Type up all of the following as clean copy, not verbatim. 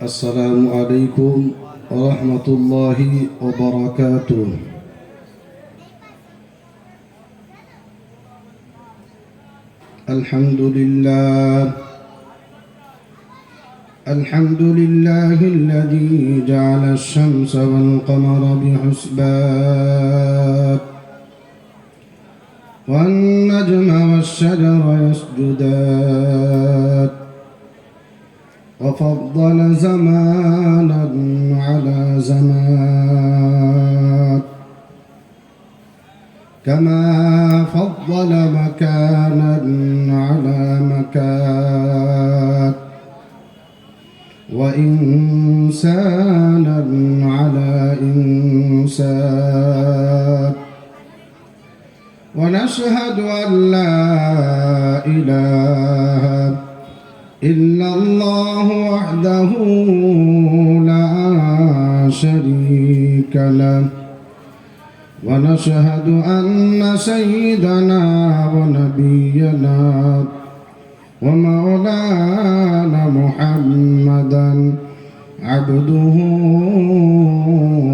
السلام عليكم ورحمة الله وبركاته. الحمد لله الذي جعل الشمس والقمر بحسبان والنجم والشجر يسجدان وفضل زمانا على زمان كما فضل مكانا على مكان وإنسانا على إنسان ونشهد أن لا إله إلا الله وحده لا شريك له ونشهد أن سيدنا ونبينا ومولانا محمدا عبده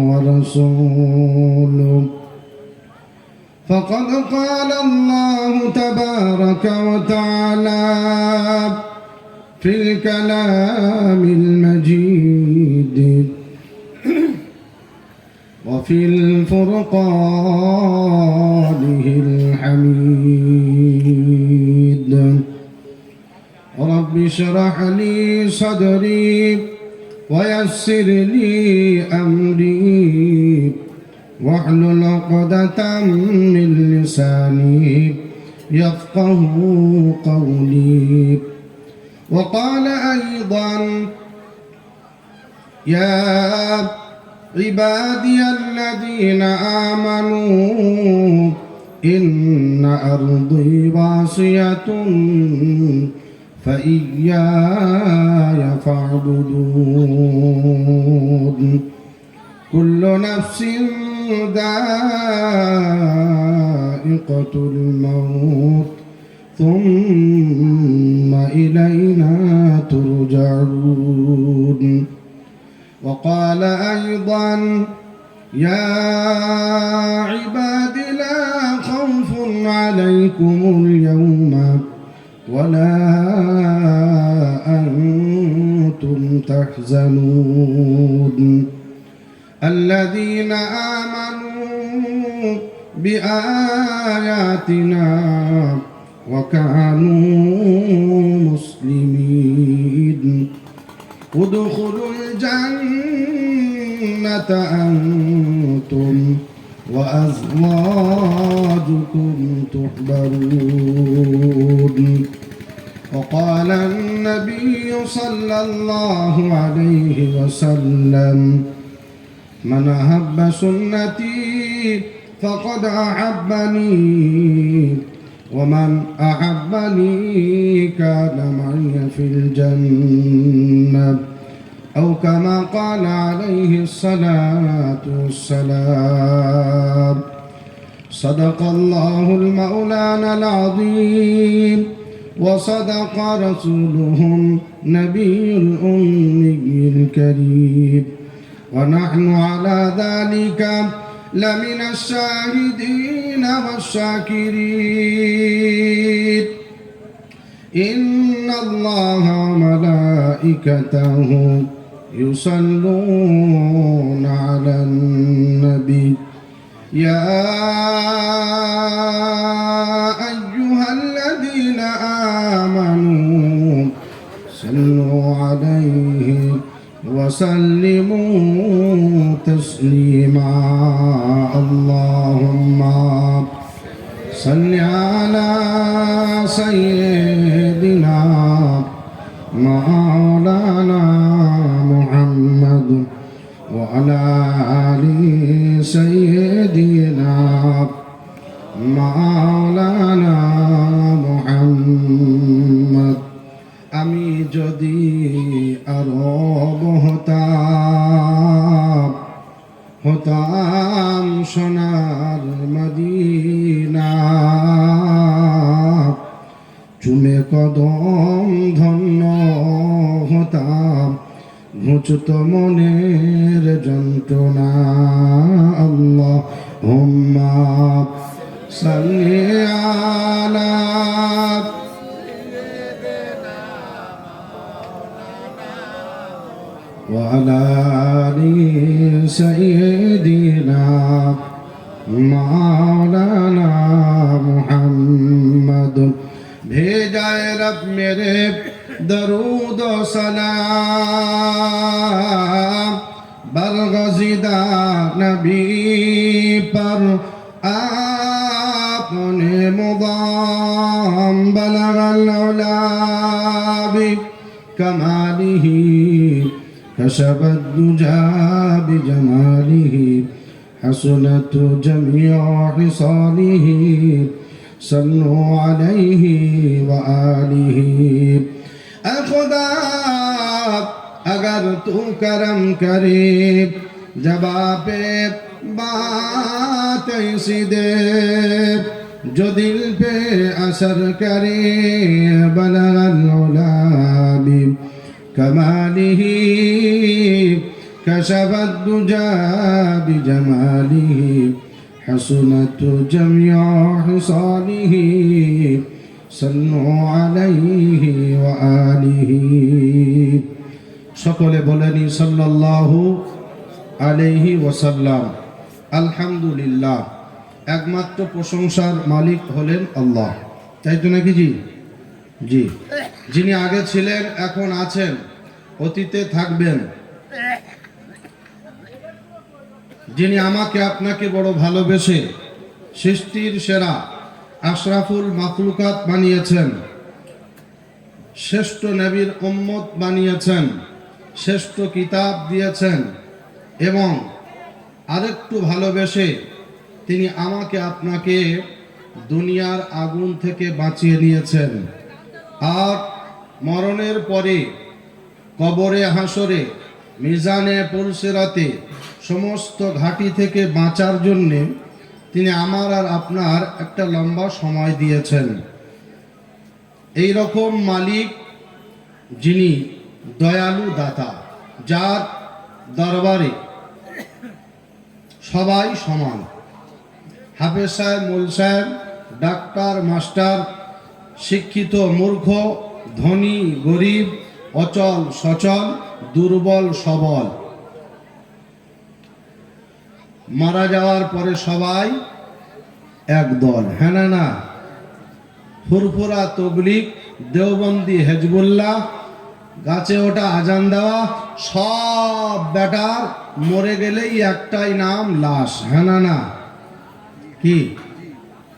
ورسوله فقد قال الله تبارك وتعالى في الكلام المجيد وفي الفرقانه الحميد رب اشرح لي صدري ويسر لي أمري واحلل عقدة من لساني يفقه قولي. وقال أيضا يا عبادي الذين آمنوا إن أرضي واسعة فإياي فاعبدون كل نفس ذائقة الموت ثم إلينا ترجعون. وقال أيضا يا عباد لا خوف عليكم اليوم ولا أنتم تحزنون الذين آمنوا بآياتنا وكانوا مسلمين ادخلوا الجنة أنتم وأزواجكم تحبرون. وقال النبي صلى الله عليه وسلم من أحب سنتي فقد أحبني ومن أحبني كان معي في الجنة أو كما قال عليه الصلاة والسلام. صدق الله المولانا العظيم وصدق رسوله النبي الأمي الكريم ونحن على ذلك لمن الشاهدين والشاكرين. إن الله وملائكته يصلون على النبي يا أيها الذين آمنوا صلوا عليه وسلموا تسليما. اللهم صل على سيدنا مولانا محمد وعلى آل سيدنا مولانا محمد। আমি যদি আরব হতাম সোনার মদিনা, চুমে কদম ধন্য হতাম ঘুচত মনের যন্ত্রণা। আল্লাহুম্মা সাল্লি আলা ওয়া আলা আলি সাইয়্যিদিনা মাওলানা মুহাম্মদ। भेजाए रब मेरे दरूद व सलाम बरगज़िदा नबी पर आपने मुदाम बलगल उला बि कमालिही कशबत दुजा बिजमालिही हसनत जमीअ हिसालिही सल्लु अलैहि व आलिहि। ऐ खुदा अगर तू करम करे जवाबे बात ऐसी दे जो दिल पे असर करे बलगल उला बि कमालिही कशफत दुजा बिजमालिही हसनत जमीअ हिसालिही सल्लु अलैहि व आलिहि। সকলে বলেনি সাল্লাল্লাহু আলাইহি ওয়াসাল্লাম। আলহামদুলিল্লাহ, একমাত্র প্রশংসার মালিক হলেন আল্লাহ, তাই তো নাকি? জি জি, যিনি আগে ছিলেন, এখন আছেন, অতীতে থাকবেন, যিনি আমাকে আপনাকে বড় ভালোবেসে সৃষ্টির সেরা আশরাফুল মাখলুকাত বানিয়েছেন, শ্রেষ্ঠ নবীর উম্মত বানিয়েছেন, শ্রেষ্ঠ কিতাব দিয়েছেন এবং আরেকটু ভালোবেসে তিনি আমাকে আপনাকে দুনিয়ার আগুন থেকে বাঁচিয়ে নিয়েছেন। আর মরণের পরে কবরে, হাসরে, মিজানে, পুলসিরাতে সমস্ত ঘাটি থেকে বাঁচার জন্যে তিনি আমার আর আপনার একটা লম্বা সময় দিয়েছেন। এই রকম মালিক যিনি দয়ালু দাতা, যার দরবারে সবাই সমান, হাফেজ সাহেব, মোল সাহেব, ডাক্তার, মাস্টার, শিক্ষিত, মূর্খ, ধনী, গরিব, অচল, সচল, দুর্বল, সবল, মারা যাওয়ার পরে সবাই একদল, হ্যাঁ না না? ফুরফুরা, তবলিগ, দেওবন্দি, হেজবুল্লাহ, গাছে ওটা, আজান দেওয়া, সব বেটার মরে গেলেই একটাই নাম, লাশ, হ্যাঁ না না? কি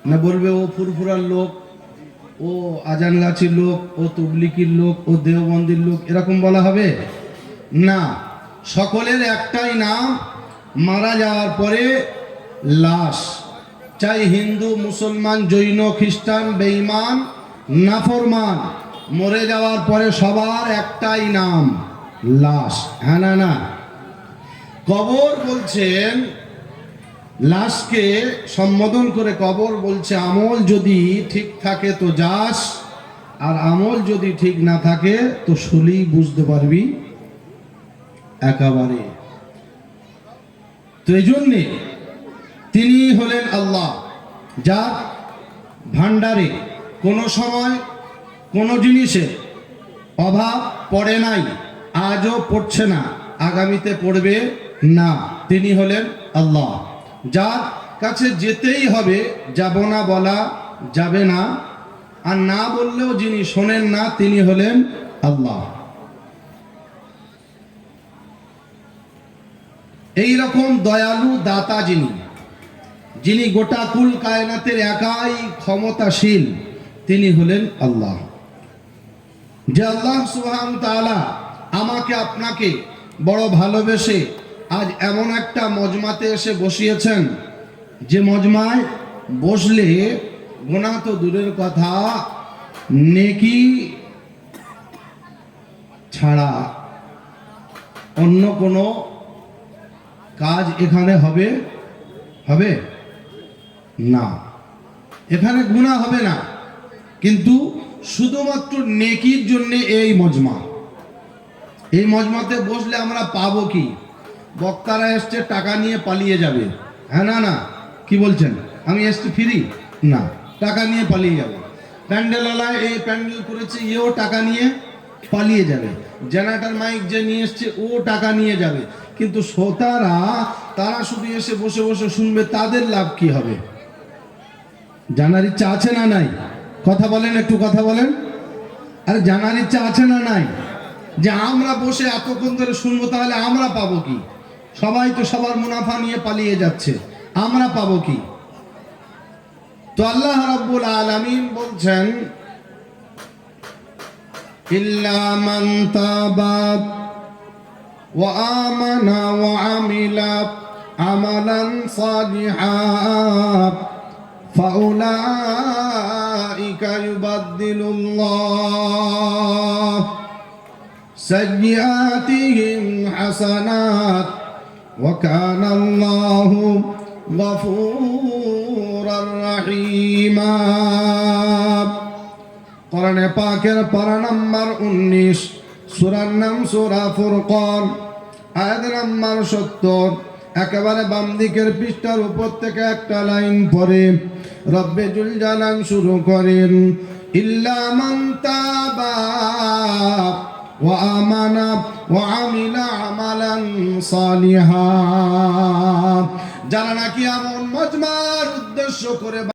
না বলবে ও ফুরফুরার লোক, ও আজান গাছির লোক, ও তবলিগির লোক, ও দেওবন্দির লোক, এরকম বলা হবে না। সকলের একটাই নাম, মারা যাওয়ার পরে লাশ। চাই হিন্দু, মুসলমান, জৈন, খ্রিস্টান, বেঈমান, নাফরমান, মরে যাওয়ার পরে সবার একটাই নাম, লাশ, হ্যাঁ না না? কবর বলছেন, লাশকে সম্বোধন করে কবর বলছে, আমল যদি ঠিক থাকে তো যাস, আর আমল যদি ঠিক না থাকে তো শুলেই বুঝতে পারবি একেবারে। তো এই জন্যে তিনি হলেন আল্লাহ, যার ভান্ডারে কোনো সময় কোনো জিনিসের অভাব পড়ে নাই, আজও পড়ছে না, আগামীতে পড়বে না। তিনি হলেন আল্লাহ, যার কাছে যেতেই হবে, যাব না বলা যাবে না, আর না বললেও যিনি শোনেন না, তিনি হলেন আল্লাহ। এই রকম দয়ালু দাতা যিনি, যিনি গোটা কুল কায়নাতের একাই ক্ষমতাশীল, তিনি হলেন আল্লাহ। যে আল্লাহ সুবহান তাআলা আমাকে আপনাকে বড় ভালোবেসে আজ এমন একটা মজমাতে এসে বসিয়েছেন, যে মজমায় বসলে গুনাহ তো দূরের কথা, নেকি ছাড়া অন্য কোনো কাজ এখানে হবে হবে না। এখানে গুনাহ হবে না, কিন্তু শুধুমাত্র নেকির জন্য এই মজমা। এই মজমাতে বসলে আমরা পাবো কি? বক্তারা এসছে টাকা নিয়ে পালিয়ে যাবে, হ্যাঁ না না, কি বলছেন? আমি এসছি ফ্রি না, টাকা নিয়ে পালিয়ে যাবে। প্যান্ডেলওয়ালা এই প্যান্ডেল করেছে, এও টাকা নিয়ে পালিয়ে যাবে। জেনারেটর মাইক যে নিয়ে এসছে ও টাকা নিয়ে যাবে। কিন্তু শ্রোতারা তারা শুধু এসে বসে বসে শুনবে, তাদের লাভ কি হবে? জানার ইচ্ছা আছে না নাই? কথা বলেন, একটু কথা বলেন। আরে জানার ইচ্ছা আছে না নাই? যে আমরা বসে এতক্ষণ ধরে শুনবো, তাহলে আমরা পাবো কি? সবাই তো সবার মুনাফা নিয়ে পালিয়ে যাচ্ছে, আমরা পাবো কি? তো আল্লাহ রাব্বুল আলামিন বলছেন, ইল্লা মান তাবা ওয়া আমানা ওয়া আমিলা আমালান সালিহান ফাউলাইকা ইউবাদদিলুল্লাহ সাইয়্যাতিহিম হাসানাত ওয়া কানা আল্লাহু গফুরার রহিমা। কোরআনে পাকের পারা নাম্বার 19, সূরার নাম সূরা ফুরকান, আয়াত নাম্বার 70। একেবারে বাম দিকের পৃষ্ঠার উপর থেকে একটা লাইন পড়ে রব্বে জুল জালাল শুরু করেন, ইল্লা মান তাবা ওয়া আমানা ওয়া আমিলা আমালান সালিহা। যারা নাকি এমন মজমার উদ্দেশ্য করে